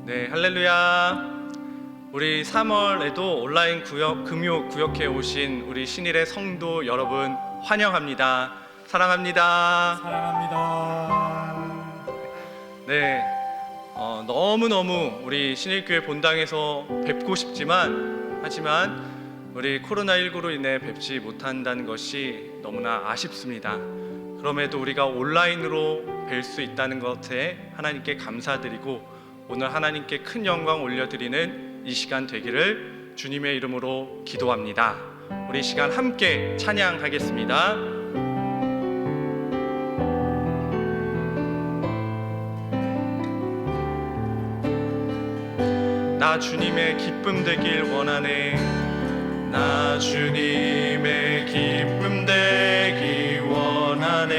네, 할렐루야. 우리 3월에도 온라인 금요 구역에 오신 우리 신일의 성도 여러분 환영합니다. 사랑합니다. 사랑합니다. 네, 너무너무 우리 신일교회 본당에서 뵙고 싶지만 하지만 우리 코로나19로 인해 뵙지 못한다는 것이 너무나 아쉽습니다. 그럼에도 우리가 온라인으로 뵐 수 있다는 것에 하나님께 감사드리고 오늘 하나님께 큰 영광 올려드리는 이 시간 되기를 주님의 이름으로 기도합니다. 우리 이 시간 함께 찬양하겠습니다. 나 주님의 기쁨 되길 원하네. 나 주님의 기쁨 되길 원하네.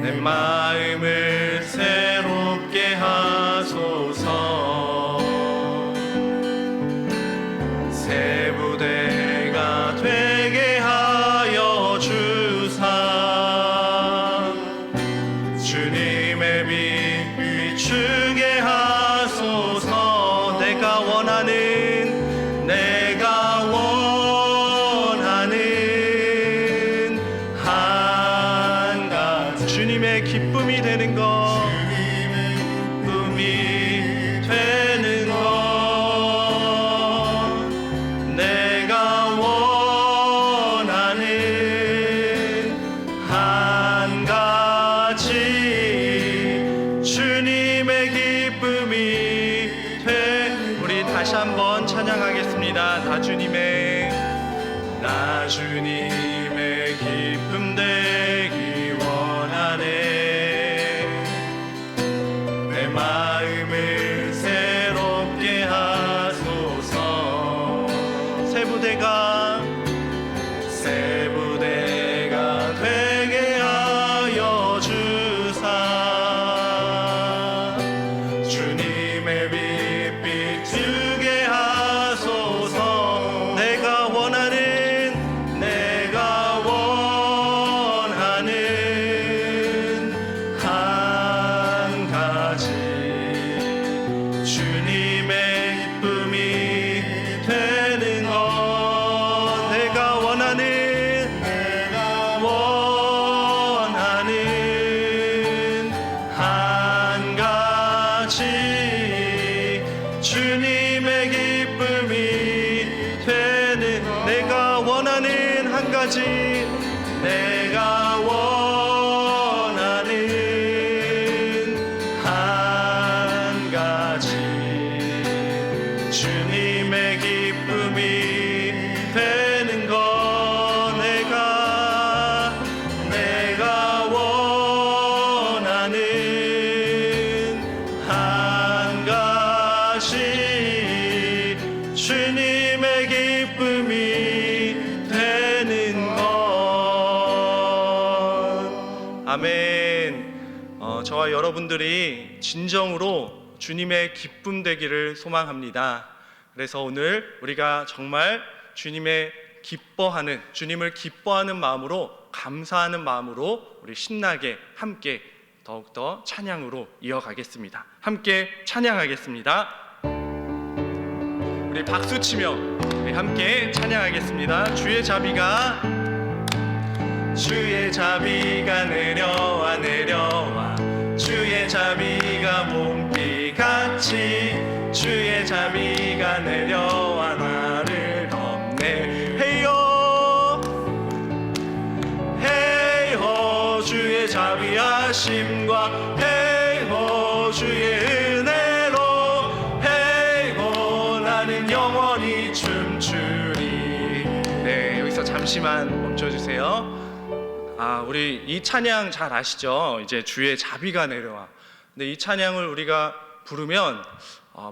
내 마음을 새롭게 하소서. 새 부대가 되게 하여 주사. 주님의 빛 비추게 하소서. 내가 원하는 한 가지 주님의 기쁨이 되는 것, 기쁨이 되는 것. 내가 원하는 한 가지 주님의 기쁨이 돼. 우리 다시 한번 찬양하겠습니다. 나 주님의 기쁨 되기 원하네. 내 마음을 새롭게 하소서. 새 부대가 되게 하여 주사. 주님의 빛 비추게 하소서. 내가 원하는 한 가지 주님의 기쁨이 되는 것. 내가 원하는 한 가지 주님의 기쁨이 되는. 내가 원하는 한 가지. 내가 원하는 한 가지 주님의 기쁨이 되는 것. 내가 원하는 한 가지 주님의 기쁨이 되는 것. 아멘. 저와 여러분들이 진정으로 주님의 기쁨 되기를 소망합니다. 그래서 오늘 우리가 정말 주님을 기뻐하는 마음으로, 감사하는 마음으로 우리 신나게 함께 더욱더 찬양으로 이어가겠습니다. 함께 찬양하겠습니다. 우리 박수 치며 우리 함께 찬양하겠습니다. 주의 자비가 내려와 주의 자비가 봄비같이 주의 자비가 내려와 나를 덮네. 헤이호 주의 자비하심과 헤이호 주의 은혜로 헤이호 나는 영원히 춤추리. 네, 여기서 잠시만 멈춰주세요. 우리 이 찬양 잘 아시죠? 이제 주의 자비가 내려와. 근데 이 찬양을 우리가 부르면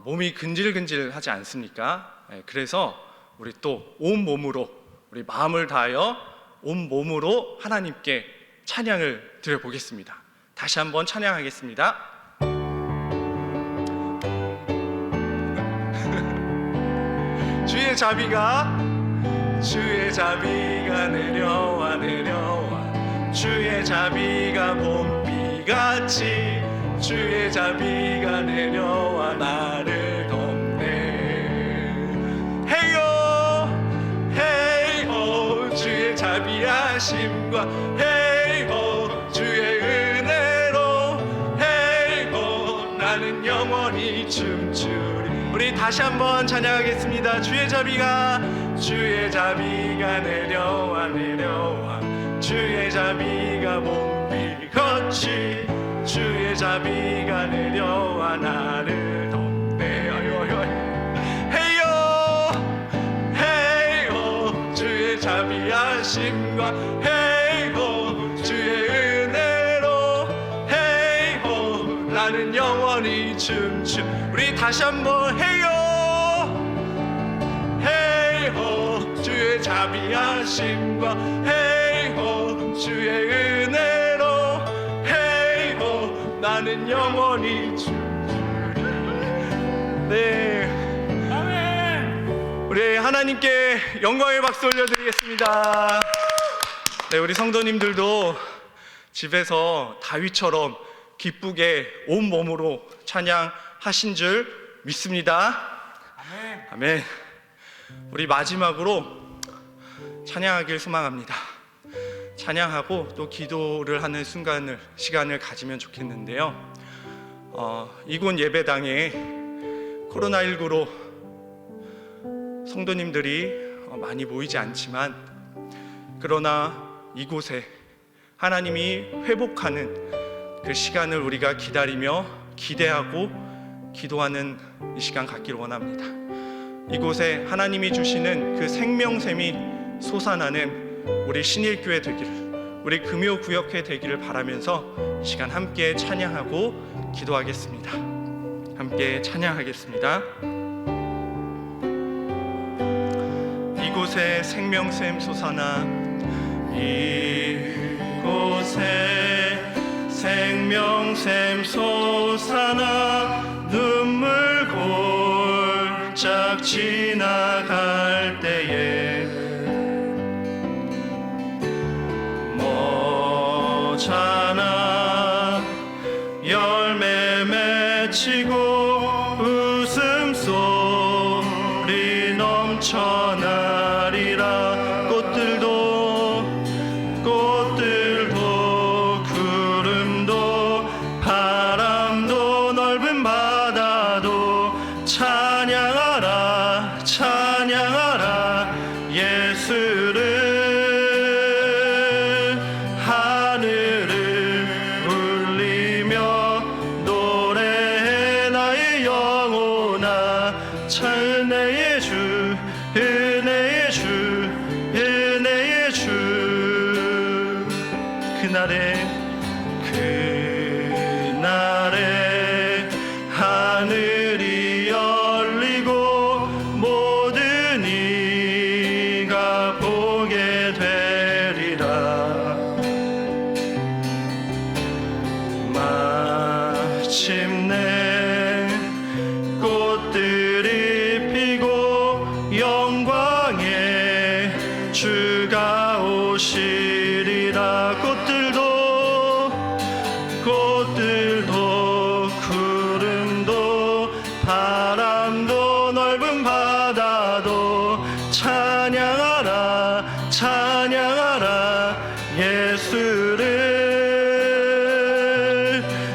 몸이 근질근질하지 않습니까? 그래서 우리 또 온몸으로, 우리 마음을 다하여 온몸으로 하나님께 찬양을 드려보겠습니다. 다시 한번 찬양하겠습니다. 주의 자비가 내려와 주의 자비가 봄비같이 주의 자비가 내려와 나를 돕네. 헤이호 헤이호 주의 자비하심과 헤이호 주의 은혜로 헤이호 나는 영원히 춤추리. 우리 다시 한번 찬양하겠습니다. 주의 자비가 내려와 주의 자비가 몸비같이 주의 자비가 내려와 나를 돕네. 헤이요 헤이요 주의 자비하심과 헤이요 주의 은혜로 헤이요 나는 영원히 춤추. 우리 다시 한번 헤이요 헤이호 주의 자비하심과 헤이호 주의 은혜로 헤이호 나는 영원히 춤추리. 네, 아멘. 우리 하나님께 영광의 박수 올려드리겠습니다. 네, 우리 성도님들도 집에서 다윗처럼 기쁘게 온 몸으로 찬양하신 줄 믿습니다. 아멘. 아멘. 우리 마지막으로 찬양하길 소망합니다. 찬양하고 또 기도를 하는 시간을 가지면 좋겠는데요. 이곳 예배당에 코로나19로 성도님들이 많이 모이지 않지만 그러나 이곳에 하나님이 회복하는 그 시간을 우리가 기다리며 기대하고 기도하는 이 시간 갖기를 원합니다. 이곳에 하나님이 주시는 그 생명샘이 솟아나는 우리 신일교회 되기를, 우리 금요구역회 되기를 바라면서 이 시간 함께 찬양하고 기도하겠습니다. 함께 찬양하겠습니다. 이곳에 생명샘 솟아나, 이곳에 생명샘 솟아나 눈물 골짝 지나갈 때에 모자나 열매 맺히고 웃음소리 넘쳐나리라. 꽃들도 구름도 바람도 넓은 바다도 찬양하라 찬양하라 예수를. 하늘을 울리며 노래해 나의 영혼아. 은혜의 주 은혜의 주 은혜의 주. 그날에 하늘이 열리고 모든 이가 보게 되리라. 마침내 꽃들이 피고 영광의 주가 오시리라. 꽃들도 구름도 바람도 넓은 바다도 찬양하라 찬양하라 예수를.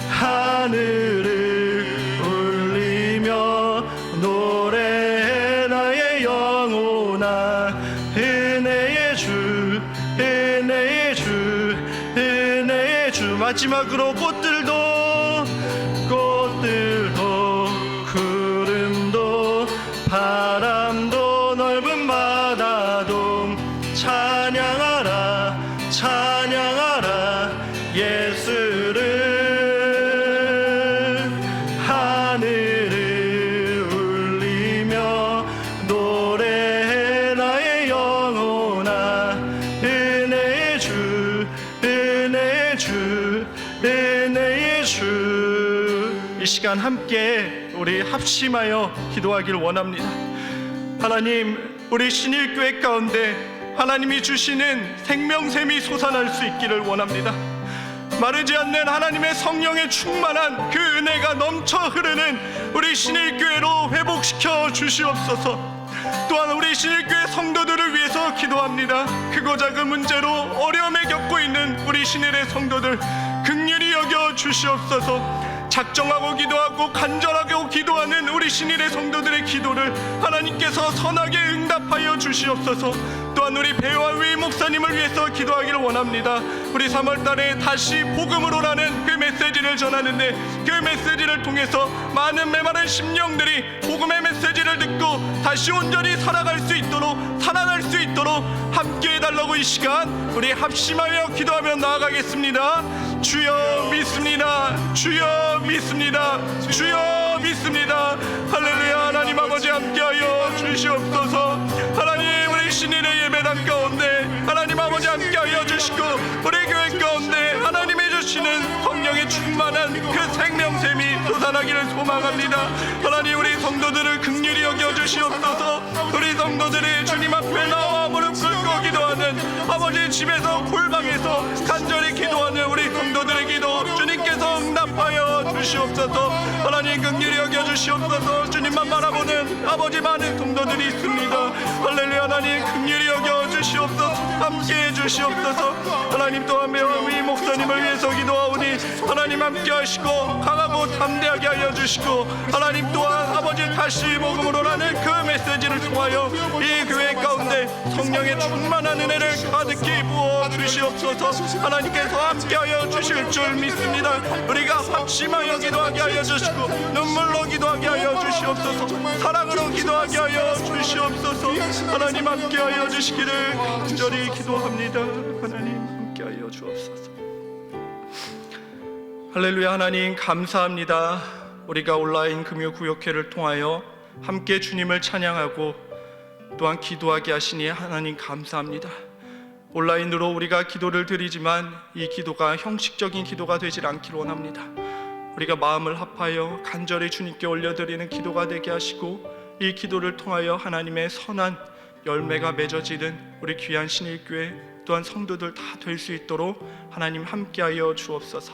하늘을 울리며 노래해 나의 영혼아. 은혜의 주 은혜의 주 은혜의 주. 마지막으로 꽃들도 구름도 바람도 넓은 바다도 찬양하라 찬양하라 예수를. 하늘을 울리며 노래해 나의 영혼아. 은혜의 주 은혜의 주 은혜의 주. 이 시간 함께 우리 합심하여 기도하길 원합니다. 하나님, 우리 신일교회 가운데 하나님이 주시는 생명샘이 솟아날 수 있기를 원합니다. 마르지 않는 하나님의 성령의 충만한 그 은혜가 넘쳐 흐르는 우리 신일교회로 회복시켜 주시옵소서. 또한 우리 신일교회 성도들을 위해서 기도합니다. 크고 작은 문제로 어려움에 겪고 있는 우리 신일의 성도들 긍휼히 여겨 주시옵소서. 작정하고 기도하고 간절하게 기도하는 우리 신일의 성도들의 기도를 하나님께서 선하게 응답하여 주시옵소서. 또한 우리 배우와 위 목사님을 위해서 기도하기를 원합니다. 우리 3월달에 다시 복음으로라는 그 메시지를 전하는데 그 메시지를 통해서 많은 메마른 심령들이 복음의 메시지를 듣고 다시 온전히 살아갈 수 있도록 살아날 수 있도록 함께 해달라고 이 시간 우리 합심하여 기도하며 나아가겠습니다. 주여 믿습니다. 주여 믿습니다. 주여 믿습니다. 할렐루야. 하나님 아버지 함께하여 주시옵소서. 하나님 우리 신인의 예배당 가운데 하나님 아버지 함께하여 주시고 우리 교회 가운데 하나님이 주시는 성령의 충만한 그 생명샘이 솟아나기를 소망합니다. 하나님 우리 성도들을 긍휼히 여겨 주시옵소서. 우리 성도들이 주님 앞에 나와 무릎 꿇고 기도하는 아버지 집에서 골방에서 간절히 기도하는 우리 성도들의 기도 주님께서 응답하여 주시옵소서. 하나님 긍휼히 여겨 주시옵소서. 주님만 바라보는 아버지 많은 성도들이 있습니다. 할렐루야. 하나님 긍휼히 여겨 주시옵소서. 함께해 주시옵소서. 하나님 또한 매우 이 목사님을 위해서 기도하오니 하나님 함께 하시고 강하고 담대하게 하여 주시고 하나님 또한 아버지 다시 복음으로라는 그 메시지를 통하여 이 교회 가운데 성령의 충만한 은혜를 가득히 부어 주시옵소서. 하나님께서 함께 하여 주실 줄 믿습니다. 우리가 확심하여 기도하게 하여 주시고 눈물로 기도하게 하여 주시옵소서. 사랑으로 기도하게 하여 주시옵소서. 하나님 함께 하여 주시기를 간절히 기도합니다. 하나님 함께 하여 주옵소서. 할렐루야. 하나님 감사합니다. 우리가 온라인 금요구역회를 통하여 함께 주님을 찬양하고 또한 기도하게 하시니 하나님 감사합니다. 온라인으로 우리가 기도를 드리지만 이 기도가 형식적인 기도가 되질 않기를 원합니다. 우리가 마음을 합하여 간절히 주님께 올려드리는 기도가 되게 하시고 이 기도를 통하여 하나님의 선한 열매가 맺어지는 우리 귀한 신일교회 또한 성도들 다 될 수 있도록 하나님 함께하여 주옵소서.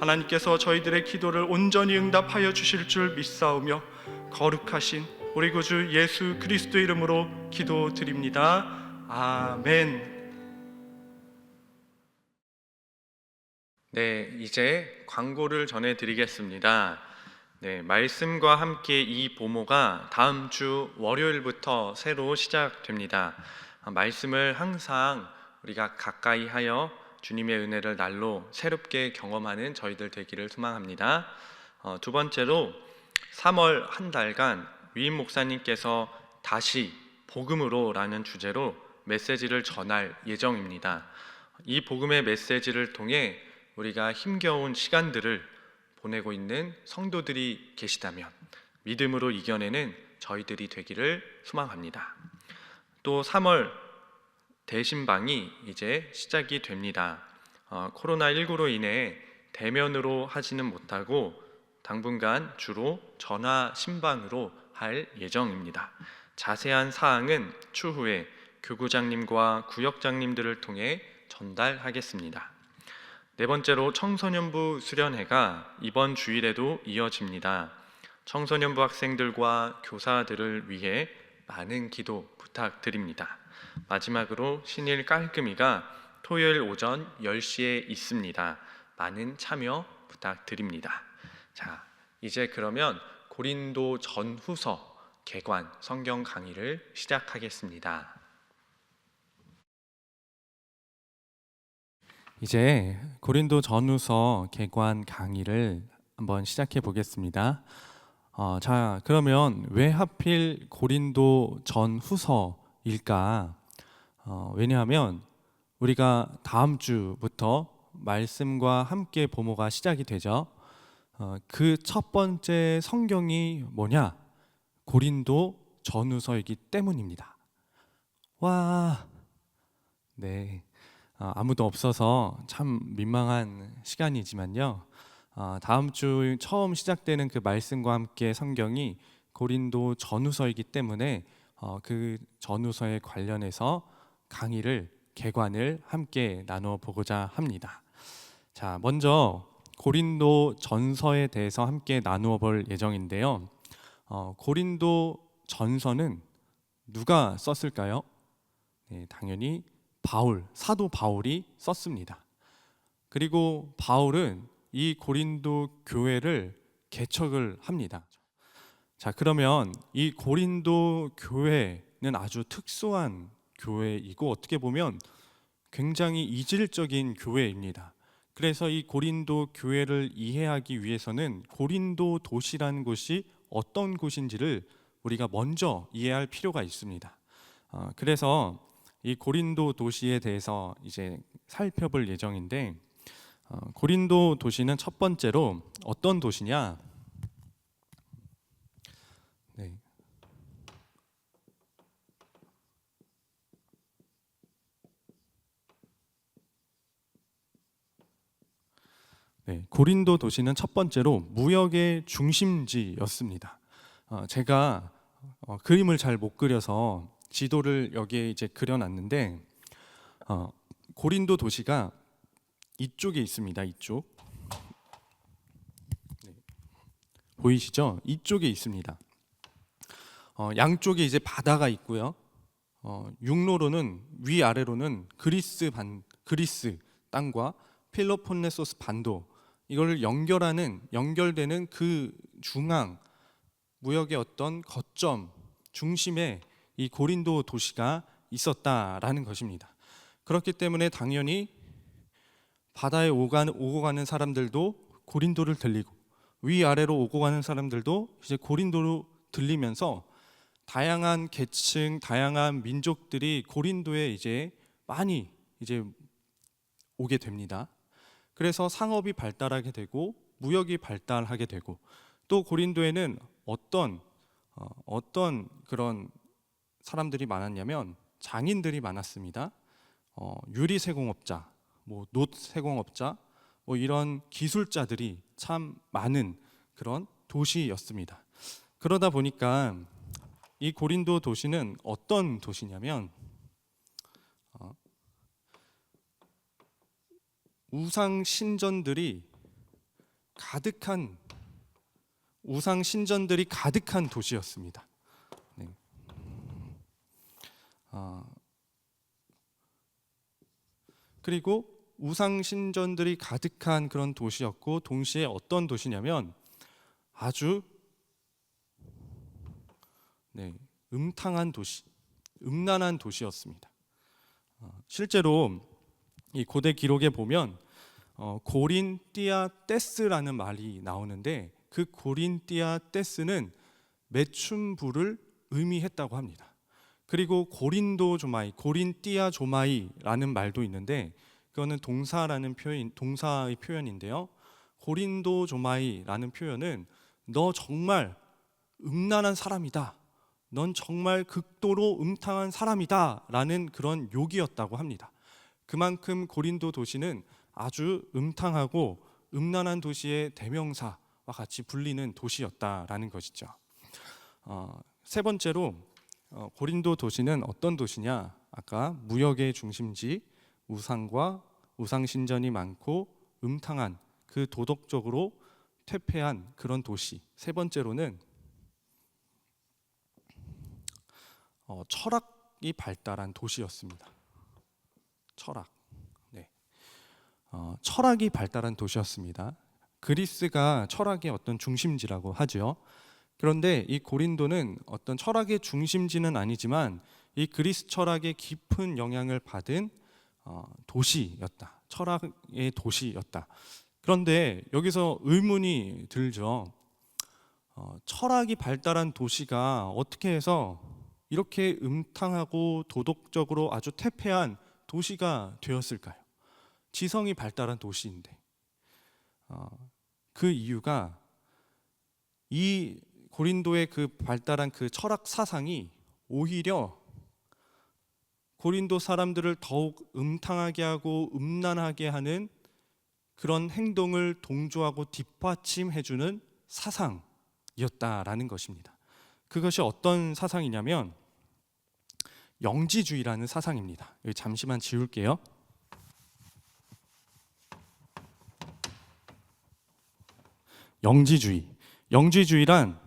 하나님께서 저희들의 기도를 온전히 응답하여 주실 줄 믿사오며 거룩하신 우리 구주 예수 그리스도 이름으로 기도드립니다. 아멘. 네, 이제 광고를 전해드리겠습니다. 네, 말씀과 함께 이 보모가 다음 주 월요일부터 새로 시작됩니다. 말씀을 항상 우리가 가까이 하여 주님의 은혜를 날로 새롭게 경험하는 저희들 되기를 소망합니다. 두 번째로 3월 한 달간 위임 목사님께서 다시 복음으로 라는 주제로 메시지를 전할 예정입니다. 이 복음의 메시지를 통해 우리가 힘겨운 시간들을 보내고 있는 성도들이 계시다면 믿음으로 이겨내는 저희들이 되기를 소망합니다. 또 3월 대신방이 이제 시작이 됩니다. 코로나19로 인해 대면으로 하지는 못하고 당분간 주로 전화 신방으로 할 예정입니다. 자세한 사항은 추후에 교구장님과 구역장님들을 통해 전달하겠습니다. 네 번째로 청소년부 수련회가 이번 주일에도 이어집니다. 청소년부 학생들과 교사들을 위해 많은 기도 부탁드립니다. 마지막으로 신일 깔끔이가 토요일 오전 10시에 있습니다. 많은 참여 부탁드립니다. 자, 이제 그러면 고린도 전후서 개관 성경 강의를 시작하겠습니다. 이제 고린도 전후서 개관 강의를 한번 시작해 보겠습니다. 자, 그러면 왜 하필 고린도 전후서일까? 왜냐하면 우리가 다음 주부터 말씀과 함께 보모가 시작이 되죠. 그 첫 번째 성경이 뭐냐? 고린도 전후서이기 때문입니다. 와, 네. 아무도 없어서 참 민망한 시간이지만요. 다음 주 처음 시작되는 그 말씀과 함께 성경이 고린도 전후서이기 때문에 그 전후서에 관련해서 강의를 개관을 함께 나눠 보고자 합니다. 자, 먼저 고린도 전서에 대해서 함께 나누어 볼 예정인데요. 고린도 전서는 누가 썼을까요? 네, 당연히 사도 바울이 썼습니다. 그리고 바울은 이 고린도 교회를 개척을 합니다. 자, 그러면 이 고린도 교회는 아주 특수한 교회이고 어떻게 보면 굉장히 이질적인 교회입니다. 그래서 이 고린도 교회를 이해하기 위해서는 고린도 도시라는 곳이 어떤 곳인지를 우리가 먼저 이해할 필요가 있습니다. 그래서 이 고린도 도시에 대해서 이제 살펴볼 예정인데, 고린도 도시는 첫 번째로 어떤 도시냐? 네. 네, 고린도 도시는 첫 번째로 무역의 중심지였습니다. 제가 그림을 잘 못 그려서 지도를 여기에 이제 그려놨는데, 고린도 도시가 이쪽에 있습니다. 이쪽 보이시죠? 이쪽에 있습니다. 양쪽에 이제 바다가 있고요. 육로로는 위아래로는 그리스 땅과 펠로폰네소스 반도 이걸 연결되는 그 중앙 무역의 어떤 거점 중심에 이 고린도 도시가 있었다라는 것입니다. 그렇기 때문에 당연히 바다에 오고 가는 사람들도 고린도를 들리고 위아래로 오고 가는 사람들도 이제 고린도로 들리면서 다양한 계층, 다양한 민족들이 고린도에 이제 많이 이제 오게 됩니다. 그래서 상업이 발달하게 되고 무역이 발달하게 되고 또 고린도에는 어떤 그런 사람들이 많았냐면 장인들이 많았습니다. 유리 세공업자, 놋 세공업자, 이런 기술자들이 참 많은 그런 도시였습니다. 그러다 보니까 이 고린도 도시는 어떤 도시냐면 우상 신전들이 가득한 도시였습니다. 네. 그리고 우상 신전들이 가득한 그런 도시였고 동시에 어떤 도시냐면 아주 음탕한 도시, 음란한 도시였습니다. 실제로 이 고대 기록에 보면 고린띠아떼스라는 말이 나오는데 그 고린띠아떼스는 매춘부를 의미했다고 합니다. 그리고 고린띠아조마이라는 말도 있는데 그거는 동사의 표현인데요. 고린도조마이라는 표현은 너 정말 음란한 사람이다. 넌 정말 극도로 음탕한 사람이다 라는 그런 욕이었다고 합니다. 그만큼 고린도 도시는 아주 음탕하고 음란한 도시의 대명사와 같이 불리는 도시였다라는 것이죠. 세 번째로 고린도 도시는 어떤 도시냐? 아까 무역의 중심지, 우상 신전이 많고 음탕한 그 도덕적으로 퇴폐한 그런 도시. 세 번째로는 철학이 발달한 도시였습니다. 철학이 발달한 도시였습니다. 그리스가 철학의 어떤 중심지라고 하죠. 그런데 이 고린도는 어떤 철학의 중심지는 아니지만 이 그리스 철학의 깊은 영향을 받은 도시였다. 철학의 도시였다. 그런데 여기서 의문이 들죠. 철학이 발달한 도시가 어떻게 해서 이렇게 음탕하고 도덕적으로 아주 퇴폐한 도시가 되었을까요? 지성이 발달한 도시인데. 그 이유가 이 고린도의 그 발달한 그 철학 사상이 오히려 고린도 사람들을 더욱 음탕하게 하고 음란하게 하는 그런 행동을 동조하고 뒷받침해주는 사상이었다라는 것입니다. 그것이 어떤 사상이냐면 영지주의라는 사상입니다. 여기 잠시만 지울게요. 영지주의. 영지주의란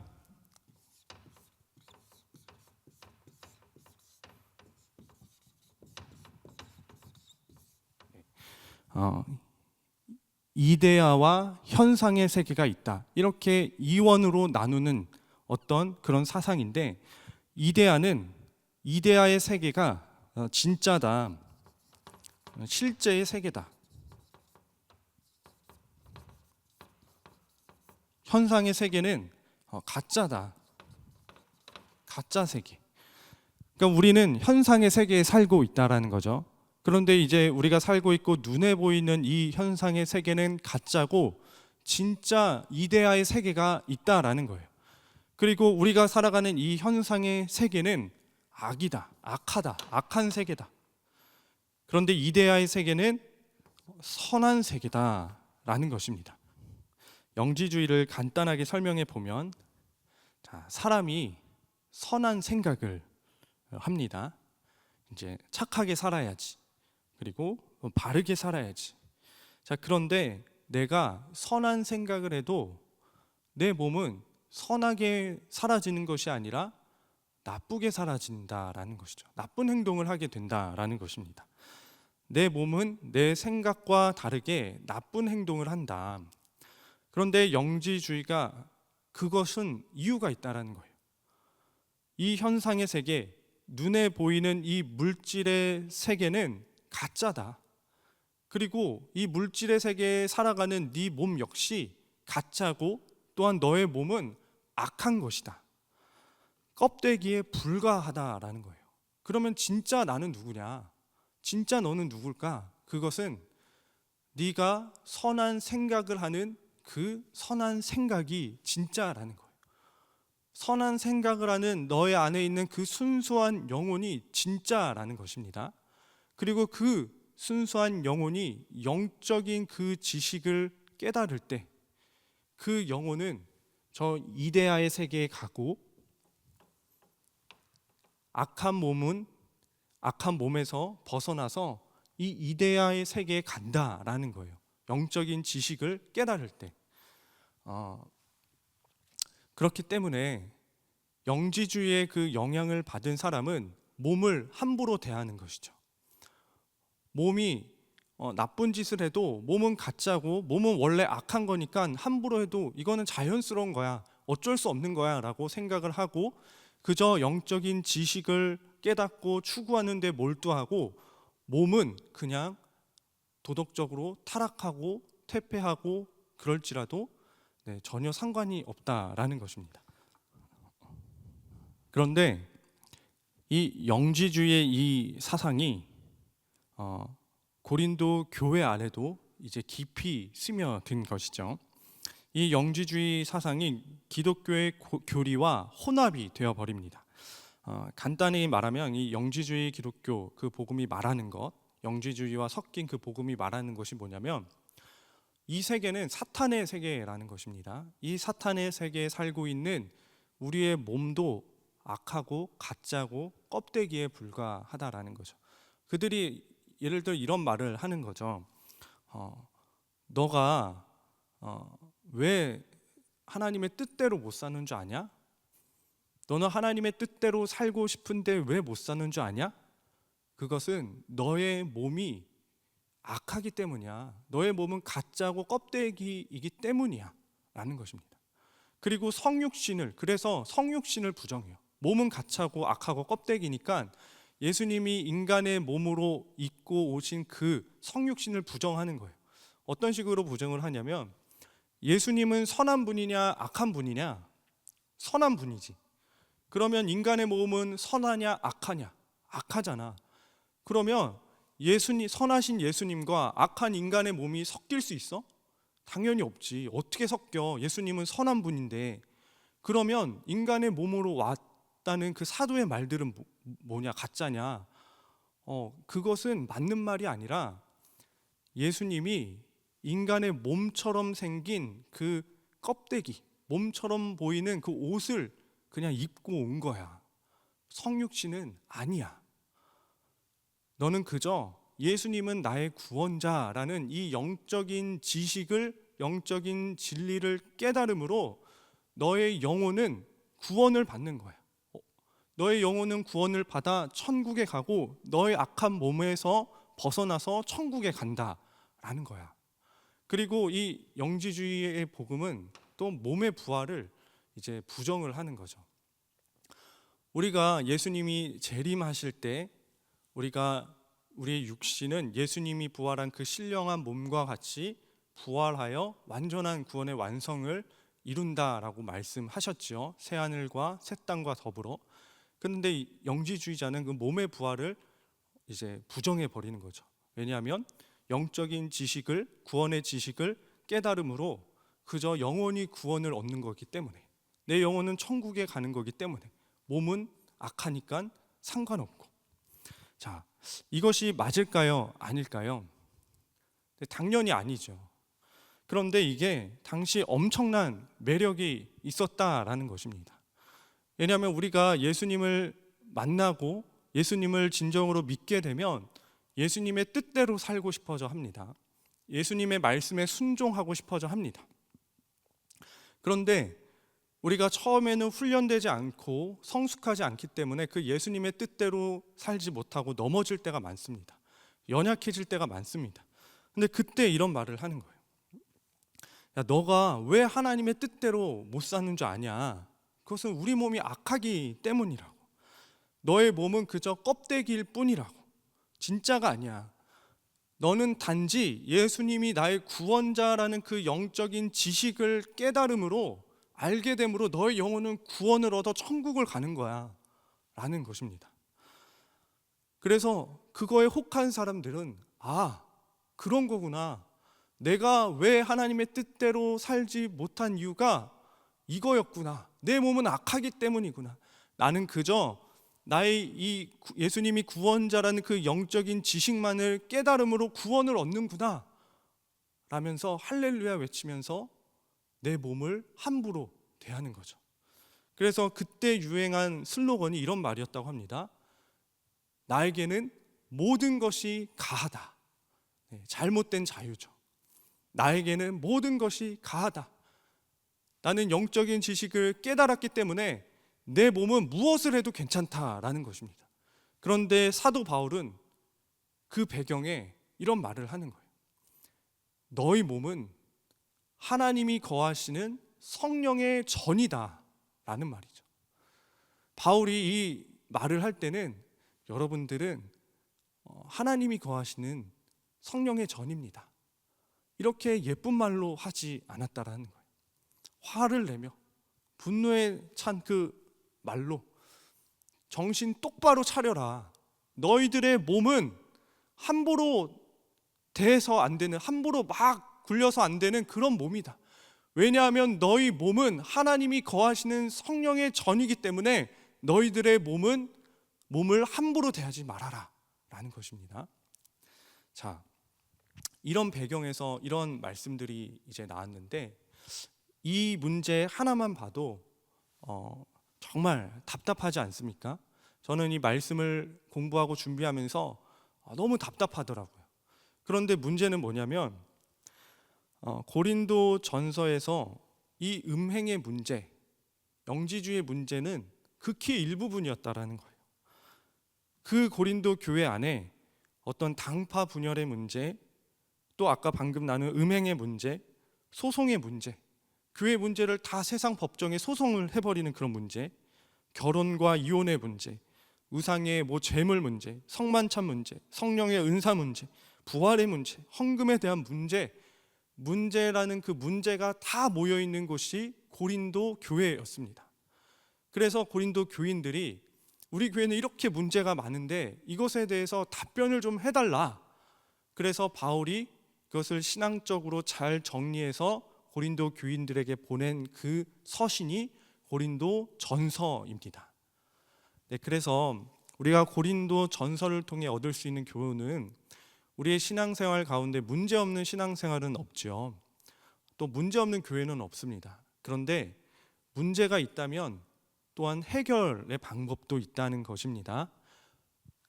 이데아와 현상의 세계가 있다. 이렇게 이원으로 나누는 어떤 그런 사상인데, 이데아의 세계가 진짜다, 실제의 세계다. 현상의 세계는 가짜다, 가짜 세계. 그러니까 우리는 현상의 세계에 살고 있다라는 거죠. 그런데 이제 우리가 살고 있고 눈에 보이는 이 현상의 세계는 가짜고 진짜 이데아의 세계가 있다라는 거예요. 그리고 우리가 살아가는 이 현상의 세계는 악이다, 악하다, 악한 세계다. 그런데 이데아의 세계는 선한 세계다라는 것입니다. 영지주의를 간단하게 설명해 보면, 사람이 선한 생각을 합니다. 이제 착하게 살아야지, 그리고 바르게 살아야지. 그런데 내가 선한 생각을 해도 내 몸은 선하게 사라지는 것이 아니라 나쁘게 사라진다라는 것이죠. 나쁜 행동을 하게 된다라는 것입니다. 내 몸은 내 생각과 다르게 나쁜 행동을 한다. 그런데 영지주의가 그것은 이유가 있다라는 거예요. 이 현상의 세계, 눈에 보이는 이 물질의 세계는 가짜다. 그리고 이 물질의 세계에 살아가는 네 몸 역시 가짜고, 또한 너의 몸은 악한 것이다. 껍데기에 불과하다라는 거예요. 그러면 진짜 나는 누구냐? 진짜 너는 누굴까? 그것은 네가 선한 생각을 하는 그 선한 생각이 진짜라는 거예요. 선한 생각을 하는 너의 안에 있는 그 순수한 영혼이 진짜라는 것입니다. 그리고 그 순수한 영혼이 영적인 그 지식을 깨달을 때 그 영혼은 저 이데아의 세계에 가고, 악한 몸에서 벗어나서 이 이데아의 세계에 간다라는 거예요. 영적인 지식을 깨달을 때. 그렇기 때문에 영지주의의 그 영향을 받은 사람은 몸을 함부로 대하는 것이죠. 몸이 나쁜 짓을 해도 몸은 가짜고 몸은 원래 악한 거니까 함부로 해도 이거는 자연스러운 거야, 어쩔 수 없는 거야 라고 생각을 하고, 그저 영적인 지식을 깨닫고 추구하는 데 몰두하고, 몸은 그냥 도덕적으로 타락하고 퇴폐하고 그럴지라도 전혀 상관이 없다라는 것입니다. 그런데 이 영지주의의 이 사상이 고린도 교회 안에도 이제 깊이 스며든 것이죠. 이 영지주의 사상이 기독교의 교리와 혼합이 되어 버립니다. 간단히 말하면 이 영지주의 기독교 그 복음이 말하는 것, 영지주의와 섞인 그 복음이 말하는 것이 뭐냐면, 이 세계는 사탄의 세계라는 것입니다. 이 사탄의 세계에 살고 있는 우리의 몸도 악하고 가짜고 껍데기에 불과하다라는 거죠. 그들이 예를 들어 이런 말을 하는 거죠. 너가 왜 하나님의 뜻대로 못 사는 줄 아냐? 너는 하나님의 뜻대로 살고 싶은데 왜 못 사는 줄 아냐? 그것은 너의 몸이 악하기 때문이야. 너의 몸은 가짜고 껍데기이기 때문이야 라는 것입니다. 그리고 그래서 성육신을 부정해요. 몸은 가짜고 악하고 껍데기니까 예수님이 인간의 몸으로 입고 오신 그 성육신을 부정하는 거예요. 어떤 식으로 부정을 하냐면, 예수님은 선한 분이냐 악한 분이냐? 선한 분이지. 그러면 인간의 몸은 선하냐 악하냐? 악하잖아. 그러면 선하신 예수님과 악한 인간의 몸이 섞일 수 있어? 당연히 없지. 어떻게 섞여? 예수님은 선한 분인데. 그러면 인간의 몸으로 왔다는 그 사도의 말들은 뭐냐? 가짜냐? 그것은 맞는 말이 아니라, 예수님이 인간의 몸처럼 생긴 그 껍데기, 몸처럼 보이는 그 옷을 그냥 입고 온 거야. 성육신은 아니야. 너는 그저 예수님은 나의 구원자라는 이 영적인 지식을 영적인 진리를 깨달음으로 너의 영혼은 구원을 받는 거야. 너의 영혼은 구원을 받아 천국에 가고 너의 악한 몸에서 벗어나서 천국에 간다라는 거야. 그리고 이 영지주의의 복음은 또 몸의 부활을 이제 부정을 하는 거죠. 우리가 예수님이 재림하실 때 우리의 육신은 예수님이 부활한 그 신령한 몸과 같이 부활하여 완전한 구원의 완성을 이룬다라고 말씀하셨지요. 새 하늘과 새 땅과 더불어. 그런데 이 영지주의자는 그 몸의 부활을 이제 부정해 버리는 거죠. 왜냐하면 영적인 지식을, 구원의 지식을 깨달음으로 그저 영원히 구원을 얻는 거기 때문에, 내 영혼은 천국에 가는 거기 때문에 몸은 악하니까 상관없고. 자, 이것이 맞을까요? 아닐까요? 당연히 아니죠. 그런데 이게 당시 엄청난 매력이 있었다라는 것입니다. 왜냐하면 우리가 예수님을 만나고 예수님을 진정으로 믿게 되면 예수님의 뜻대로 살고 싶어져 합니다. 예수님의 말씀에 순종하고 싶어져 합니다. 그런데 우리가 처음에는 훈련되지 않고 성숙하지 않기 때문에 그 예수님의 뜻대로 살지 못하고 넘어질 때가 많습니다. 연약해질 때가 많습니다. 근데 그때 이런 말을 하는 거예요. 야, 너가 왜 하나님의 뜻대로 못 사는 줄 아냐? 그것은 우리 몸이 악하기 때문이라고. 너의 몸은 그저 껍데기일 뿐이라고. 진짜가 아니야. 너는 단지 예수님이 나의 구원자라는 그 영적인 지식을 깨달음으로, 알게 됨으로 너의 영혼은 구원을 얻어 천국을 가는 거야 라는 것입니다. 그래서 그거에 혹한 사람들은 그런 거구나, 내가 왜 하나님의 뜻대로 살지 못한 이유가 이거였구나, 내 몸은 악하기 때문이구나, 나는 그저 나의 이 예수님이 구원자라는 그 영적인 지식만을 깨달음으로 구원을 얻는구나 라면서 할렐루야 외치면서 내 몸을 함부로 대하는 거죠. 그래서 그때 유행한 슬로건이 이런 말이었다고 합니다. 나에게는 모든 것이 가하다. 잘못된 자유죠. 나에게는 모든 것이 가하다. 나는 영적인 지식을 깨달았기 때문에 내 몸은 무엇을 해도 괜찮다라는 것입니다. 그런데 사도 바울은 그 배경에 이런 말을 하는 거예요. 너희 몸은 하나님이 거하시는 성령의 전이다 라는 말이죠. 바울이 이 말을 할 때는 여러분들은 하나님이 거하시는 성령의 전입니다, 이렇게 예쁜 말로 하지 않았다라는 거예요. 화를 내며 분노에 찬 그 말로 정신 똑바로 차려라. 너희들의 몸은 함부로 대해서 안 되는, 함부로 막 굴려서 안 되는 그런 몸이다. 왜냐하면 너희 몸은 하나님이 거하시는 성령의 전이기 때문에 너희들의 몸을 함부로 대하지 말아라 라는 것입니다. 자, 이런 배경에서 이런 말씀들이 이제 나왔는데, 이 문제 하나만 봐도 정말 답답하지 않습니까? 저는 이 말씀을 공부하고 준비하면서 너무 답답하더라고요. 그런데 문제는 뭐냐면 고린도 전서에서 이 음행의 문제, 영지주의 문제는 극히 일부분이었다라는 거예요. 그 고린도 교회 안에 어떤 당파 분열의 문제, 또 아까 방금 나눈 음행의 문제, 소송의 문제, 교회 문제를 다 세상 법정에 소송을 해버리는 그런 문제, 결혼과 이혼의 문제, 우상의 재물 문제, 성만찬 문제, 성령의 은사 문제, 부활의 문제, 헌금에 대한 문제라는 그 문제가 다 모여있는 곳이 고린도 교회였습니다. 그래서 고린도 교인들이 우리 교회는 이렇게 문제가 많은데 이것에 대해서 답변을 좀 해달라. 그래서 바울이 그것을 신앙적으로 잘 정리해서 고린도 교인들에게 보낸 그 서신이 고린도 전서입니다. 그래서 우리가 고린도 전서를 통해 얻을 수 있는 교훈은, 우리의 신앙생활 가운데 문제없는 신앙생활은 없죠. 또 문제없는 교회는 없습니다. 그런데 문제가 있다면 또한 해결의 방법도 있다는 것입니다.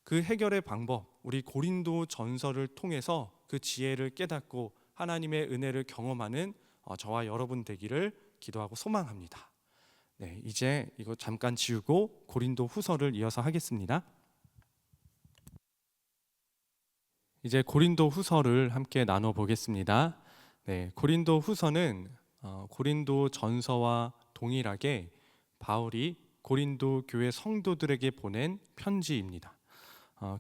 그 해결의 방법, 우리 고린도 전서를 통해서 그 지혜를 깨닫고 하나님의 은혜를 경험하는 저와 여러분 되기를 기도하고 소망합니다. 네, 이제 이거 잠깐 지우고 고린도 후서를 이어서 하겠습니다. 이제 고린도 후서를 함께 나눠 보겠습니다. 네, 고린도 후서는 고린도 전서와 동일하게 바울이 고린도 교회 성도들에게 보낸 편지입니다.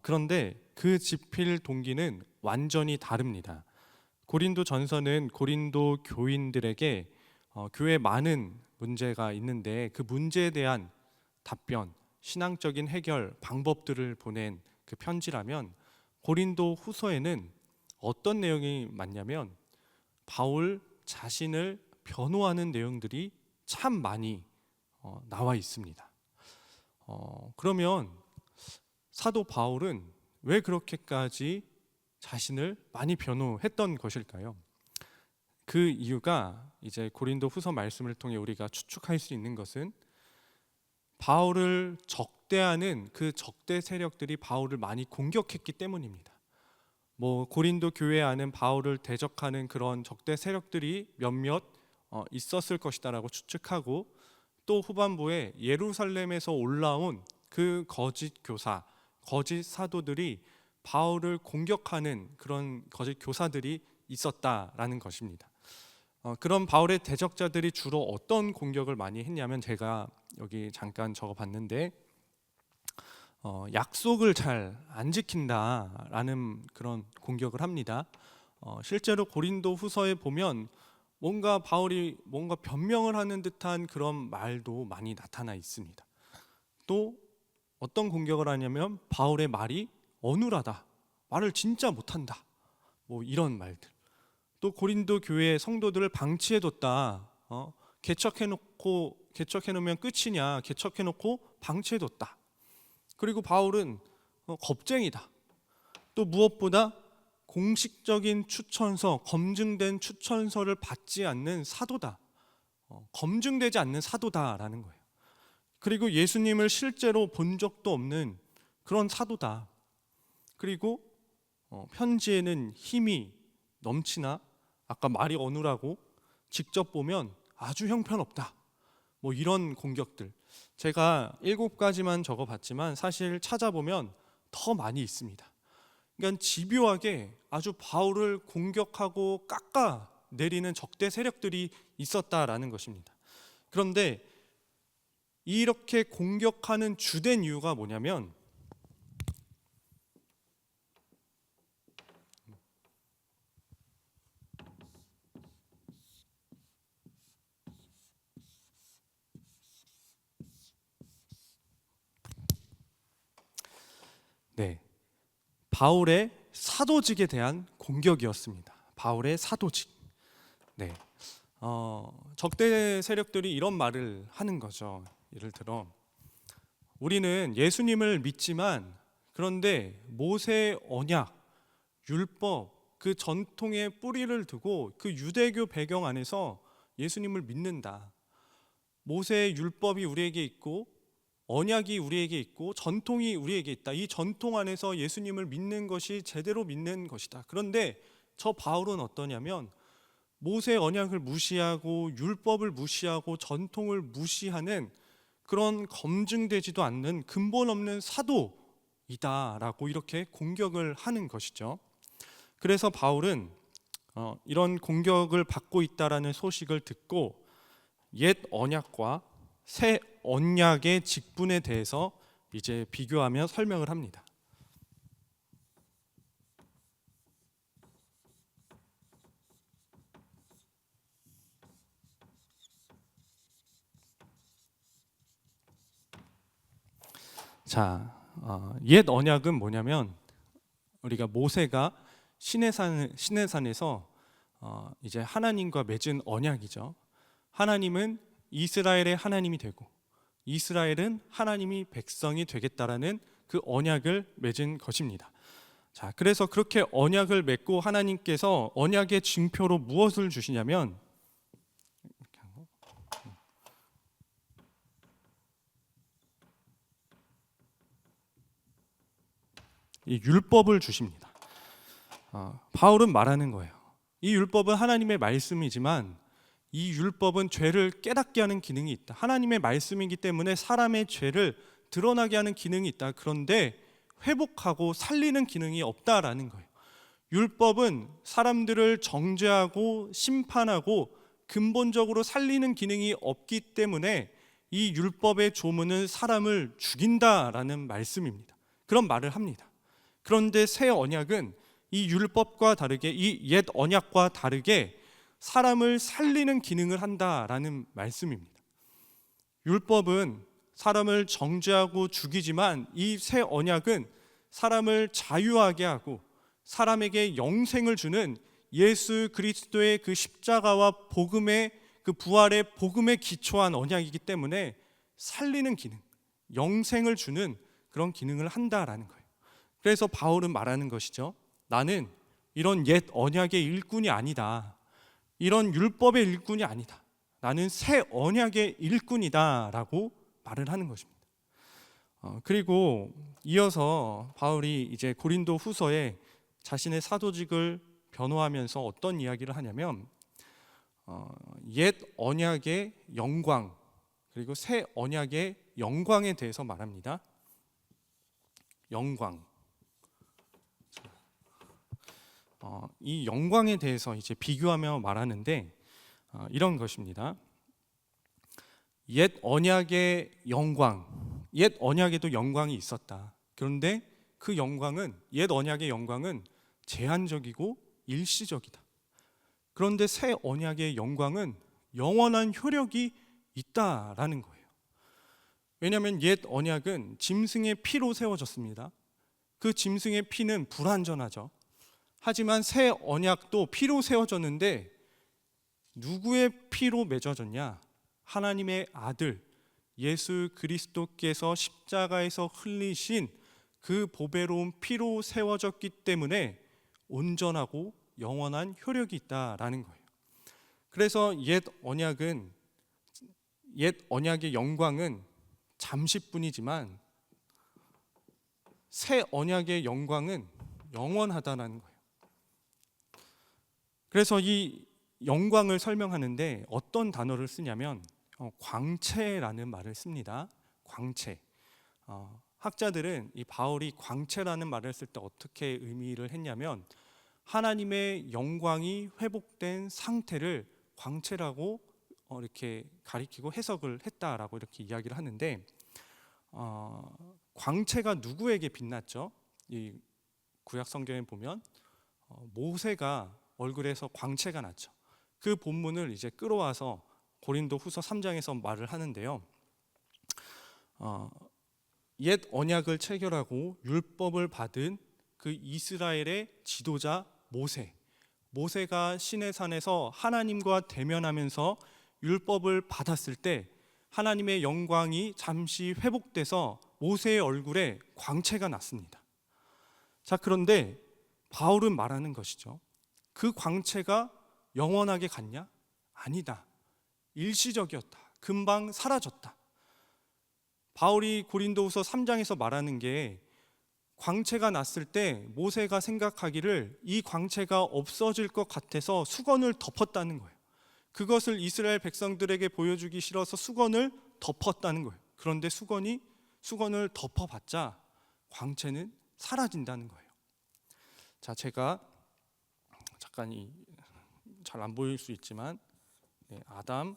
그런데 그 집필 동기는 완전히 다릅니다. 고린도 전서는 고린도 교인들에게 교회에 많은 문제가 있는데 그 문제에 대한 답변, 신앙적인 해결 방법들을 보낸 그 편지라면, 고린도 후서에는 어떤 내용이 많냐면 바울 자신을 변호하는 내용들이 참 많이 나와 있습니다. 그러면 사도 바울은 왜 그렇게까지 자신을 많이 변호했던 것일까요? 그 이유가 이제 고린도 후서 말씀을 통해 우리가 추측할 수 있는 것은 바울을 적대하는 그 적대 세력들이 바울을 많이 공격했기 때문입니다. 고린도 교회 안은 바울을 대적하는 그런 적대 세력들이 몇몇 있었을 것이다라고 추측하고, 또 후반부에 예루살렘에서 올라온 그 거짓 교사, 거짓 사도들이 바울을 공격하는 그런 거짓 교사들이 있었다라는 것입니다. 그런 바울의 대적자들이 주로 어떤 공격을 많이 했냐면, 제가 여기 잠깐 적어봤는데 약속을 잘 안 지킨다라는 그런 공격을 합니다. 실제로 고린도 후서에 보면 뭔가 바울이 뭔가 변명을 하는 듯한 그런 말도 많이 나타나 있습니다. 또 어떤 공격을 하냐면 바울의 말이 어눌하다, 말을 진짜 못한다, 이런 말들. 또 고린도 교회 성도들을 방치해뒀다, 개척해놓으면 끝이냐, 개척해놓고 방치해뒀다. 그리고 바울은 겁쟁이다. 또 무엇보다 공식적인 추천서, 검증된 추천서를 받지 않는 사도다, 검증되지 않는 사도다라는 거예요. 그리고 예수님을 실제로 본 적도 없는 그런 사도다. 그리고 편지에는 힘이 넘치나, 아까 말이 어눌하고 직접 보면 아주 형편없다, 이런 공격들. 제가 7가지만 적어봤지만 사실 찾아보면 더 많이 있습니다. 그러니까 집요하게 아주 바울을 공격하고 깎아 내리는 적대 세력들이 있었다라는 것입니다. 그런데 이렇게 공격하는 주된 이유가 뭐냐면, 바울의 사도직에 대한 공격이었습니다. 바울의 사도직. 적대 세력들이 이런 말을 하는 거죠. 예를 들어, 우리는 예수님을 믿지만 그런데 모세 언약, 율법, 그 전통의 뿌리를 두고 그 유대교 배경 안에서 예수님을 믿는다. 모세의 율법이 우리에게 있고 언약이 우리에게 있고 전통이 우리에게 있다. 이 전통 안에서 예수님을 믿는 것이 제대로 믿는 것이다. 그런데 저 바울은 어떠냐면 모세 언약을 무시하고 율법을 무시하고 전통을 무시하는 그런 검증되지도 않는 근본 없는 사도이다라고 이렇게 공격을 하는 것이죠. 그래서 바울은 이런 공격을 받고 있다라는 소식을 듣고 옛 언약과 새 언약의 직분에 대해서 이제 비교하며 설명을 합니다. 옛 언약은 뭐냐면 우리가 모세가 시내산에서 이제 하나님과 맺은 언약이죠. 하나님은 이스라엘의 하나님이 되고 이스라엘은 하나님이 백성이 되겠다라는 그 언약을 맺은 것입니다. 그래서 그렇게 언약을 맺고 하나님께서 언약의 징표로 무엇을 주시냐면 이 율법을 주십니다. 바울은 말하는 거예요. 이 율법은 하나님의 말씀이지만 이 율법은 죄를 깨닫게 하는 기능이 있다. 하나님의 말씀이기 때문에 사람의 죄를 드러나게 하는 기능이 있다. 그런데 회복하고 살리는 기능이 없다라는 거예요. 율법은 사람들을 정죄하고 심판하고 근본적으로 살리는 기능이 없기 때문에 이 율법의 조문은 사람을 죽인다라는 말씀입니다. 그런 말을 합니다. 그런데 새 언약은 이 율법과 다르게, 이 옛 언약과 다르게 사람을 살리는 기능을 한다라는 말씀입니다. 율법은 사람을 정죄하고 죽이지만 이 새 언약은 사람을 자유하게 하고 사람에게 영생을 주는 예수 그리스도의 그 십자가와 복음의 그 부활의 복음에 기초한 언약이기 때문에 살리는 기능, 영생을 주는 그런 기능을 한다라는 거예요. 그래서 바울은 말하는 것이죠. 나는 이런 옛 언약의 일꾼이 아니다. 이런 율법의 일꾼이 아니다. 나는 새 언약의 일꾼이다라고 말을 하는 것입니다. 그리고 이어서 바울이 이제 고린도 후서에 자신의 사도직을 변호하면서 어떤 이야기를 하냐면 옛 언약의 영광 그리고 새 언약의 영광에 대해서 말합니다. 영광. 이 영광에 대해서 이제 비교하며 말하는데 이런 것입니다. 옛 언약의 영광, 옛 언약에도 영광이 있었다. 그런데 그 영광은, 옛 언약의 영광은 제한적이고 일시적이다. 그런데 새 언약의 영광은 영원한 효력이 있다라는 거예요. 왜냐하면 옛 언약은 짐승의 피로 세워졌습니다. 그 짐승의 피는 불완전하죠. 하지만 새 언약도 피로 세워졌는데 누구의 피로 맺어졌냐? 하나님의 아들 예수 그리스도께서 십자가에서 흘리신 그 보배로운 피로 세워졌기 때문에 온전하고 영원한 효력이 있다라는 거예요. 그래서 옛 언약의 영광은 잠시뿐이지만 새 언약의 영광은 영원하다는 거예요. 그래서 이 영광을 설명하는데 어떤 단어를 쓰냐면 광채라는 말을 씁니다. 광채. 학자들은 이 바울이 광채라는 말을 쓸 때 어떻게 의미를 했냐면 하나님의 영광이 회복된 상태를 광채라고 이렇게 가리키고 해석을 했다라고 이렇게 이야기를 하는데 광채가 누구에게 빛났죠? 이 구약 성경에 보면 모세가 얼굴에서 광채가 났죠. 그 본문을 이제 끌어와서 고린도 후서 3장에서 말을 하는데요. 옛 언약을 체결하고 율법을 받은 그 이스라엘의 지도자 모세가 시내산에서 하나님과 대면하면서 율법을 받았을 때 하나님의 영광이 잠시 회복돼서 모세의 얼굴에 광채가 났습니다. 자, 그런데 바울은 말하는 것이죠. 그 광채가 영원하게 갔냐? 아니다. 일시적이었다. 금방 사라졌다. 바울이 고린도후서 3장에서 말하는 게 광채가 났을 때 모세가 생각하기를 이 광채가 없어질 것 같아서 수건을 덮었다는 거예요. 그것을 이스라엘 백성들에게 보여주기 싫어서 수건을 덮었다는 거예요. 그런데 수건을 덮어봤자 광채는 사라진다는 거예요. 자, 제가 잠깐 잘 안 보일 수 있지만 아담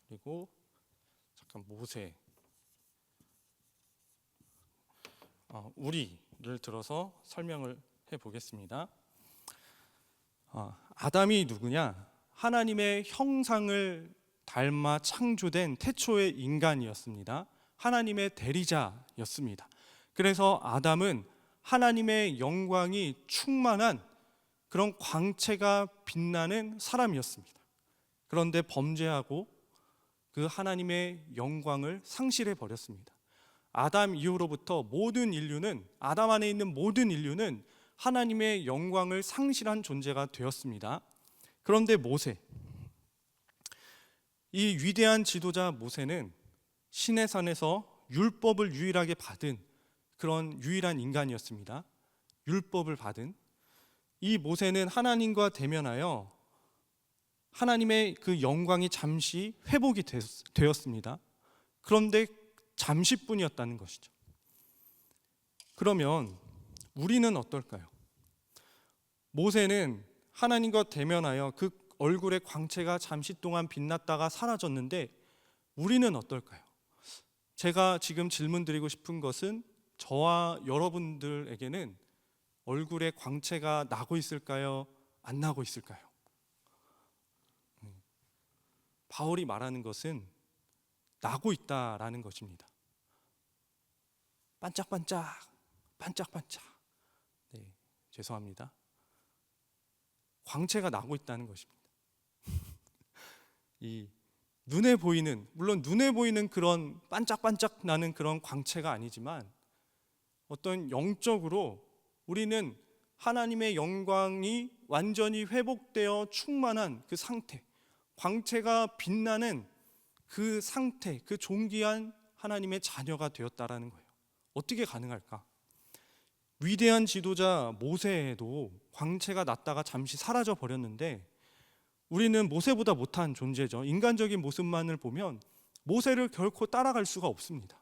그리고 잠깐 모세 우리를 들어서 설명을 해보겠습니다. 아담이 누구냐? 하나님의 형상을 닮아 창조된 태초의 인간이었습니다. 하나님의 대리자였습니다. 그래서 아담은 하나님의 영광이 충만한 그런 광채가 빛나는 사람이었습니다. 그런데 범죄하고 그 하나님의 영광을 상실해 버렸습니다. 아담 이후로부터 아담 안에 있는 모든 인류는 하나님의 영광을 상실한 존재가 되었습니다. 그런데 이 위대한 지도자 모세는 시내산에서 율법을 유일하게 받은 그런 유일한 인간이었습니다. 율법을 받은. 이 모세는 하나님과 대면하여 하나님의 그 영광이 잠시 회복이 되었습니다. 그런데 잠시뿐이었다는 것이죠. 그러면 우리는 어떨까요? 모세는 하나님과 대면하여 그 얼굴의 광채가 잠시 동안 빛났다가 사라졌는데 우리는 어떨까요? 제가 지금 질문 드리고 싶은 것은 저와 여러분들에게는 얼굴에 광채가 나고 있을까요? 안 나고 있을까요? 바울이 말하는 것은 나고 있다라는 것입니다. 반짝반짝, 반짝반짝. 네, 죄송합니다. 광채가 나고 있다는 것입니다. 이 눈에 보이는, 물론 눈에 보이는 그런 반짝반짝 나는 그런 광채가 아니지만 어떤 영적으로 우리는 하나님의 영광이 완전히 회복되어 충만한 그 상태, 광채가 빛나는 그 상태, 그 존귀한 하나님의 자녀가 되었다라는 거예요. 어떻게 가능할까? 위대한 지도자 모세에도 광채가 났다가 잠시 사라져 버렸는데 우리는 모세보다 못한 존재죠. 인간적인 모습만을 보면 모세를 결코 따라갈 수가 없습니다.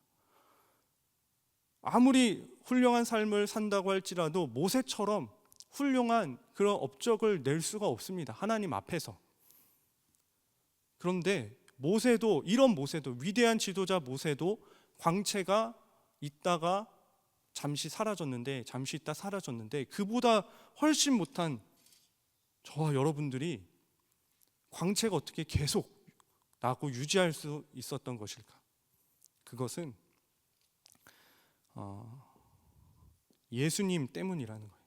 아무리 훌륭한 삶을 산다고 할지라도 모세처럼 훌륭한 그런 업적을 낼 수가 없습니다. 하나님 앞에서. 그런데 모세도, 이런 모세도, 위대한 지도자 모세도 광채가 있다가 잠시 사라졌는데, 잠시 있다 사라졌는데 그보다 훨씬 못한 저와 여러분들이 광채가 어떻게 계속 나고 유지할 수 있었던 것일까? 그것은 예수님 때문이라는 거예요.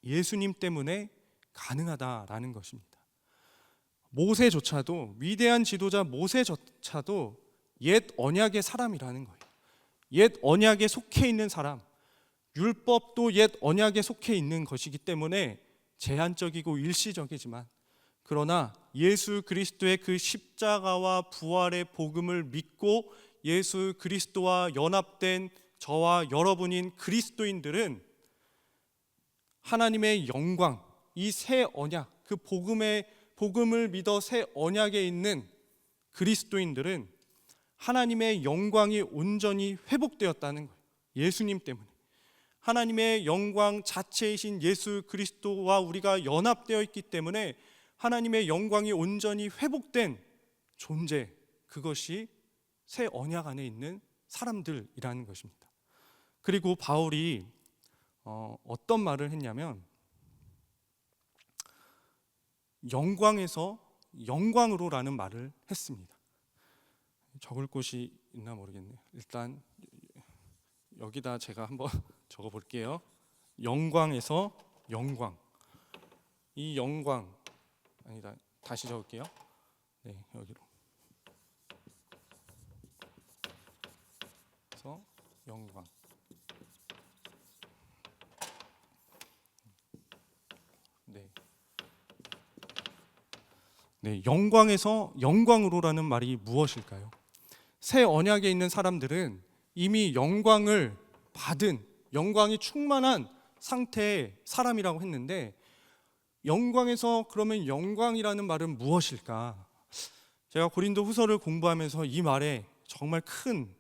예수님 때문에 가능하다라는 것입니다. 모세조차도, 위대한 지도자 모세조차도 옛 언약의 사람이라는 거예요. 옛 언약에 속해 있는 사람, 율법도 옛 언약에 속해 있는 것이기 때문에 제한적이고 일시적이지만, 그러나 예수 그리스도의 그 십자가와 부활의 복음을 믿고 예수 그리스도와 연합된 저와 여러분인 그리스도인들은 하나님의 영광, 이 새 언약, 그 복음을 믿어 새 언약에 있는 그리스도인들은 하나님의 영광이 온전히 회복되었다는 거예요. 예수님 때문에. 하나님의 영광 자체이신 예수 그리스도와 우리가 연합되어 있기 때문에 하나님의 영광이 온전히 회복된 존재, 그것이 새 언약 안에 있는 사람들이라는 것입니다. 그리고 바울이 어떤 말을 했냐면 영광에서 영광으로라는 말을 했습니다. 적을 곳이 있나 모르겠네요. 일단 여기다 제가 한번 적어 볼게요. 영광에서 영광. 이 영광, 아니다, 다시 적을게요. 네, 여기로. 그래서 영광. 네, 영광에서 영광으로라는 말이 무엇일까요? 새 언약에 있는 사람들은 이미 영광을 받은, 영광이 충만한 상태의 사람이라고 했는데, 영광에서 그러면 영광이라는 말은 무엇일까? 제가 고린도 후서를 공부하면서 이 말에 정말 큰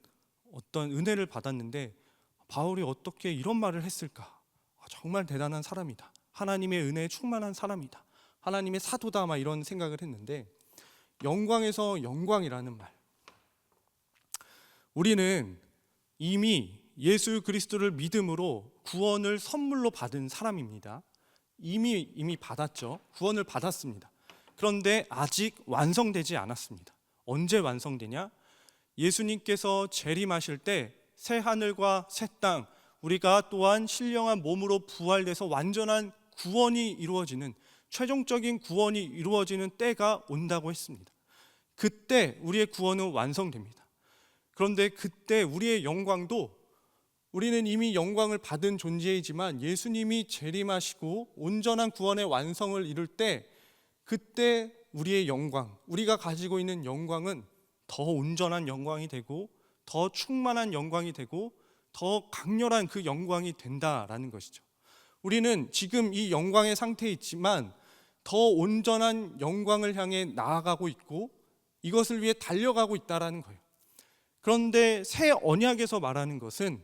어떤 은혜를 받았는데, 바울이 어떻게 이런 말을 했을까? 정말 대단한 사람이다. 하나님의 은혜에 충만한 사람이다. 하나님의 사도다, 막 이런 생각을 했는데, 영광에서 영광이라는 말, 우리는 이미 예수 그리스도를 믿음으로 구원을 선물로 받은 사람입니다. 이미 받았죠. 구원을 받았습니다. 그런데 아직 완성되지 않았습니다. 언제 완성되냐? 예수님께서 재림하실 때 새 하늘과 새 땅, 우리가 또한 신령한 몸으로 부활돼서 완전한 구원이 이루어지는, 최종적인 구원이 이루어지는 때가 온다고 했습니다. 그때 우리의 구원은 완성됩니다. 그런데 그때 우리의 영광도, 우리는 이미 영광을 받은 존재이지만 예수님이 재림하시고 온전한 구원의 완성을 이룰 때, 그때 우리의 영광, 우리가 가지고 있는 영광은 더 온전한 영광이 되고 더 충만한 영광이 되고 더 강렬한 그 영광이 된다라는 것이죠. 우리는 지금 이 영광의 상태에 있지만 더 온전한 영광을 향해 나아가고 있고 이것을 위해 달려가고 있다라는 거예요. 그런데 새 언약에서 말하는 것은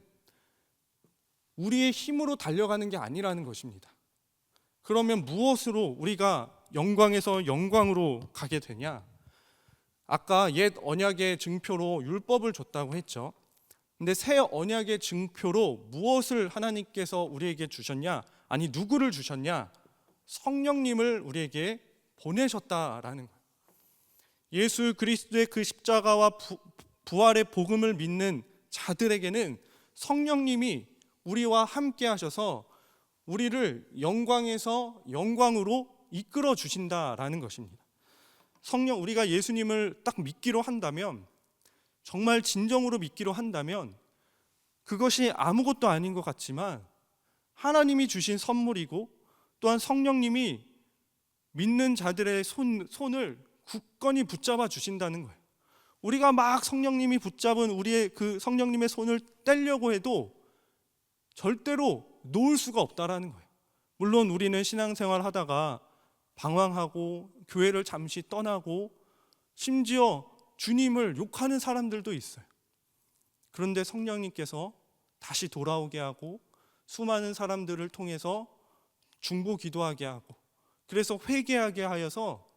우리의 힘으로 달려가는 게 아니라는 것입니다. 그러면 무엇으로 우리가 영광에서 영광으로 가게 되냐? 아까 옛 언약의 증표로 율법을 줬다고 했죠. 근데 새 언약의 증표로 무엇을 하나님께서 우리에게 주셨냐? 아니, 누구를 주셨냐? 성령님을 우리에게 보내셨다라는 거예요. 예수 그리스도의 그 십자가와 부활의 복음을 믿는 자들에게는 성령님이 우리와 함께 하셔서 우리를 영광에서 영광으로 이끌어 주신다라는 것입니다. 성령, 우리가 예수님을 딱 믿기로 한다면, 정말 진정으로 믿기로 한다면 그것이 아무것도 아닌 것 같지만 하나님이 주신 선물이고, 또한 성령님이 믿는 자들의 손을 굳건히 붙잡아 주신다는 거예요. 우리가 막 성령님이 붙잡은 우리의 그 성령님의 손을 떼려고 해도 절대로 놓을 수가 없다라는 거예요. 물론 우리는 신앙생활 하다가 방황하고 교회를 잠시 떠나고 심지어 주님을 욕하는 사람들도 있어요. 그런데 성령님께서 다시 돌아오게 하고 수많은 사람들을 통해서 중보 기도하게 하고, 그래서 회개하게 하여서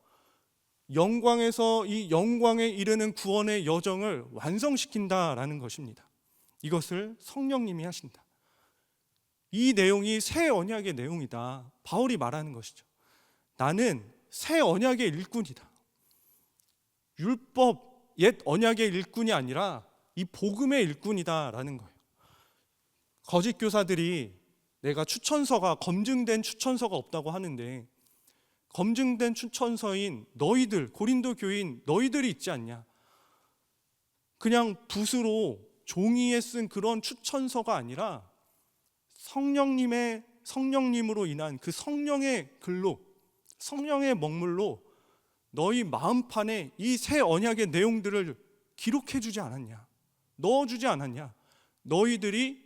영광에서 이 영광에 이르는 구원의 여정을 완성시킨다라는 것입니다. 이것을 성령님이 하신다. 이 내용이 새 언약의 내용이다. 바울이 말하는 것이죠. 나는 새 언약의 일꾼이다. 율법, 옛 언약의 일꾼이 아니라 이 복음의 일꾼이다라는 거예요. 거짓 교사들이 내가 추천서가, 검증된 추천서가 없다고 하는데, 검증된 추천서인 너희들, 고린도 교인 너희들이 있지 않냐? 그냥 붓으로 종이에 쓴 그런 추천서가 아니라 성령님으로 인한 그 성령의 글로, 성령의 먹물로 너희 마음판에 이 새 언약의 내용들을 기록해 주지 않았냐? 넣어주지 않았냐? 너희들이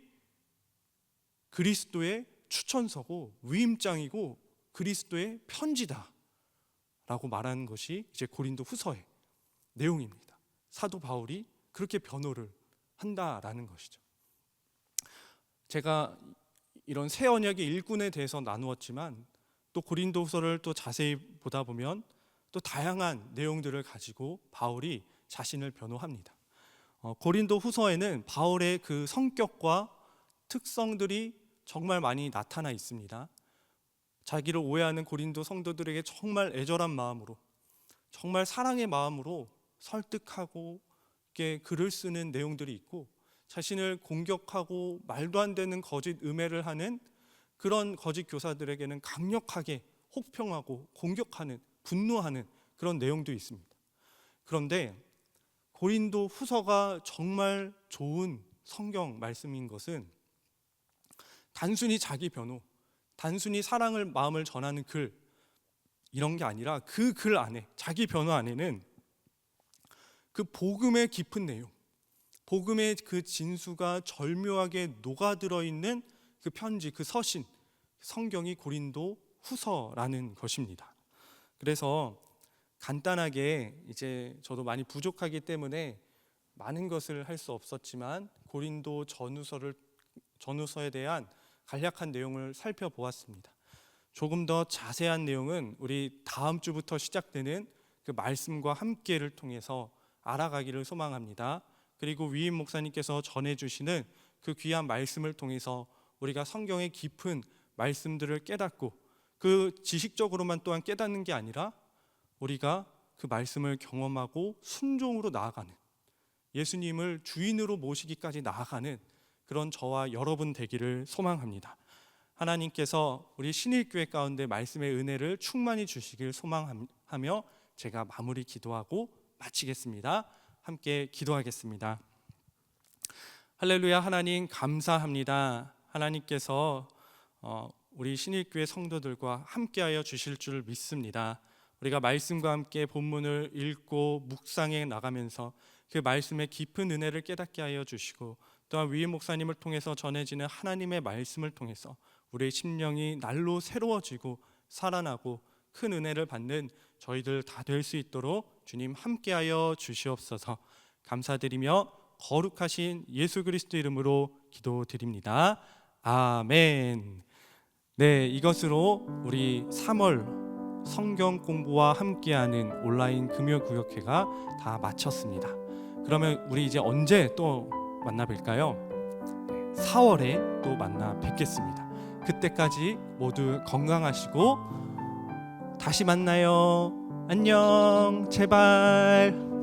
그리스도의 추천서고 위임장이고 그리스도의 편지다 라고 말하는 것이 이제 고린도 후서의 내용입니다. 사도 바울이 그렇게 변호를 한다라는 것이죠. 제가 이런 새 언약의 일꾼에 대해서 나누었지만 또 고린도 후서를 또 자세히 보다 보면 또 다양한 내용들을 가지고 바울이 자신을 변호합니다. 고린도 후서에는 바울의 그 성격과 특성들이 정말 많이 나타나 있습니다. 자기를 오해하는 고린도 성도들에게 정말 애절한 마음으로, 정말 사랑의 마음으로 설득하고 이렇게 글을 쓰는 내용들이 있고, 자신을 공격하고 말도 안 되는 거짓 음해를 하는 그런 거짓 교사들에게는 강력하게 혹평하고 공격하는, 분노하는 그런 내용도 있습니다. 그런데 고린도 후서가 정말 좋은 성경 말씀인 것은 단순히 자기 변호, 단순히 사랑을 마음을 전하는 글, 이런 게 아니라 그 글 안에, 자기 변호 안에는 그 복음의 깊은 내용, 복음의 그 진수가 절묘하게 녹아들어 있는 그 편지, 그 서신, 성경이 고린도 후서라는 것입니다. 그래서 간단하게, 이제 저도 많이 부족하기 때문에 많은 것을 할 수 없었지만 고린도 전후서에 대한 간략한 내용을 살펴보았습니다. 조금 더 자세한 내용은 우리 다음 주부터 시작되는 그 말씀과 함께를 통해서 알아가기를 소망합니다. 그리고 위임 목사님께서 전해주시는 그 귀한 말씀을 통해서 우리가 성경의 깊은 말씀들을 깨닫고, 그 지식적으로만 또한 깨닫는 게 아니라 우리가 그 말씀을 경험하고 순종으로 나아가는, 예수님을 주인으로 모시기까지 나아가는 그런 저와 여러분 되기를 소망합니다. 하나님께서 우리 신일교회 가운데 말씀의 은혜를 충만히 주시길 소망하며 제가 마무리 기도하고 마치겠습니다. 함께 기도하겠습니다. 할렐루야. 하나님 감사합니다. 하나님께서 우리 신일교회 성도들과 함께하여 주실 줄 믿습니다. 우리가 말씀과 함께 본문을 읽고 묵상해 나가면서 그 말씀의 깊은 은혜를 깨닫게 하여 주시고, 또한 위임 목사님을 통해서 전해지는 하나님의 말씀을 통해서 우리의 심령이 날로 새로워지고 살아나고 큰 은혜를 받는 저희들 다 될 수 있도록 주님 함께하여 주시옵소서. 감사드리며 거룩하신 예수 그리스도 이름으로 기도드립니다. 아멘. 네, 이것으로 우리 3월 성경 공부와 함께하는 온라인 금요구역회가 다 마쳤습니다. 그러면 우리 이제 언제 또 만나 뵐까요? 4월에 또 만나 뵙겠습니다. 그때까지 모두 건강하시고 다시 만나요. 안녕. 제발.